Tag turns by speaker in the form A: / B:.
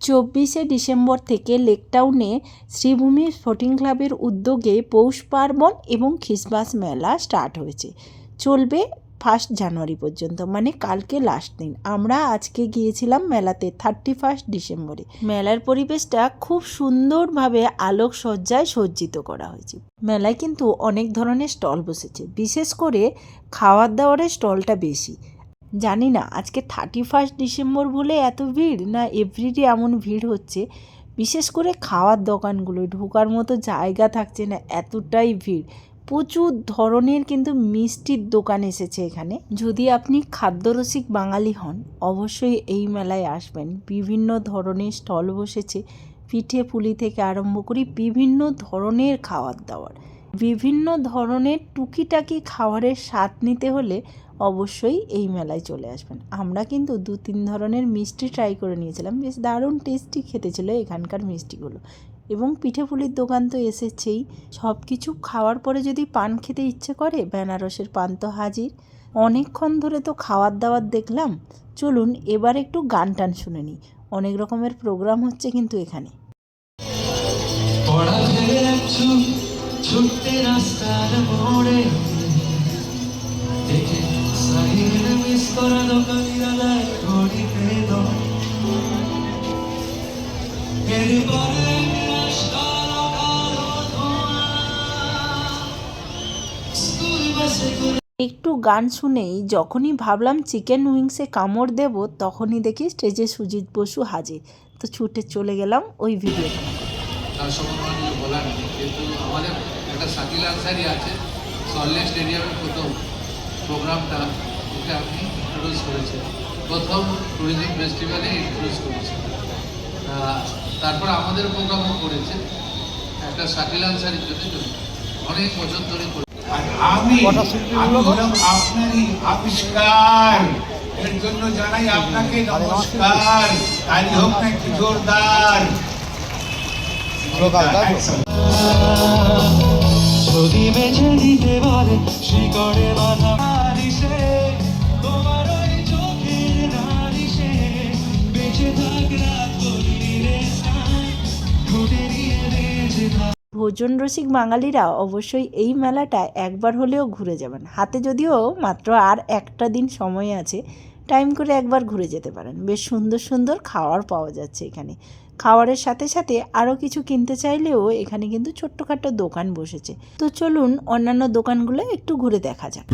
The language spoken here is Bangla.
A: 24শে ডিসেম্বর থেকে লেকটাউনে শ্রীভূমি স্পোর্টিং ক্লাবের উদ্যোগে পৌষ পার্বণ এবং খ্রিসমাস মেলা স্টার্ট হয়েছে। চলবে 1 জানুয়ারি পর্যন্ত, মানে কালকে লাস্ট দিন। আমরা আজকে গিয়েছিলাম মেলাতে 31 ডিসেম্বরে। মেলার পরিবেশটা খুব সুন্দরভাবে আলোকসজ্জায় সজ্জিত করা হয়েছে। মেলায় কিন্তু অনেক ধরনের স্টল বসেছে, বিশেষ করে খাওয়ার দাওয়ারের স্টলটা বেশি। জানি না আজকে 31 ডিসেম্বর বলে এত ভিড়, না এভরিডে এমন ভিড় হচ্ছে। বিশেষ করে খাওয়ার দোকানগুলো ঢোকার মতো জায়গা থাকছে না, এতটাই ভিড়। প্রচুর ধরনের কিন্তু মিষ্টির দোকান এসেছে এখানে। যদি আপনি খাদ্যরসিক বাঙালি হন, অবশ্যই এই মেলায় আসবেন। বিভিন্ন ধরনের স্টল বসেছে, পিঠে পুলি থেকে আরম্ভ করে বিভিন্ন ধরনের খাওয়ার দাওয়ার। বিভিন্ন ধরনের টুকিটাকি খাবারের স্বাদ নিতে হলে অবশ্যই এই মেলায় চলে আসবেন। আমরা কিন্তু 2-3 ধরনের মিষ্টি ট্রাই করে নিয়েছিলাম, বেশ দারুণ টেস্টি খেতে ছিল এখানকার মিষ্টিগুলো। এবং পিঠে পুলির দোকান তো এসেছেই। সব কিছু খাওয়ার পরে যদি পান খেতে ইচ্ছে করে, বেনারসের পান তো হাজির। অনেকক্ষণ ধরে তো খাওয়ার দাওয়ার দেখলাম, চলুন এবার একটু গান টান শুনে নিই। অনেক রকমের প্রোগ্রাম হচ্ছে কিন্তু এখানে। ছুটতে রাস্তার মোড়ে দেখে সাহিল মিস করা দোকানিরা লাই ঘড়িতে দম এরপরে কালো কালো ধোঁয়া স্কুল বাসে করে। একটু গান শুনেই যখনই ভাবলাম চিকেন উইংসে কামড় দেব, তখনই দেখি স্টেজে সুজিত বসু হাজির। তো ছুটে চলে গেলাম ওই ভিডিওটা।
B: তার সম্বন্ধে কিছু বলার নেই, কিন্তু আমাদের একটা শাকিল আনসারি আছে, সল্টলেক স্টেডিয়ামের প্রথম প্রোগ্রামটা ওকে আপনি ইন্ট্রোডিউস করেছেন, প্রথম ট্যুরিজম ফেস্টিভ্যালে ইন্ট্রোডিউস করেছেন। তারপর আমাদের প্রোগ্রামও করেছে একটা শাকিল আনসারির জন্য, অনেক বছর ধরে
C: আমি হলাম আপনারই আবিষ্কার, এর জন্য জানাই আপনাকে নমস্কার। তাই হোক না কি জোরদার।
D: যদি বেঁচে দিতে পারে শিকড়ে বাঁধা দিশে, তোমার ওই চোখের নারিশে বেঁচে থাক রাত গভীরে ঘুটে নিয়ে বেঁচে থাক।
A: ভোজন রসিক বাঙালিরা অবশ্যই এই মেলাটা একবার হলেও ঘুরে যাবেন। হাতে যদিও মাত্র আর একটা দিন সময় আছে, টাইম করে একবার ঘুরে যেতে পারেন। বেশ সুন্দর সুন্দর খাবার পাওয়া যাচ্ছে এখানে। খাবারের সাথে সাথে আরও কিছু কিনতে চাইলেও এখানে কিন্তু ছোট্টখাট্ট দোকান বসেছে। তো চলুন অন্যান্য দোকানগুলো একটু ঘুরে দেখা যাক।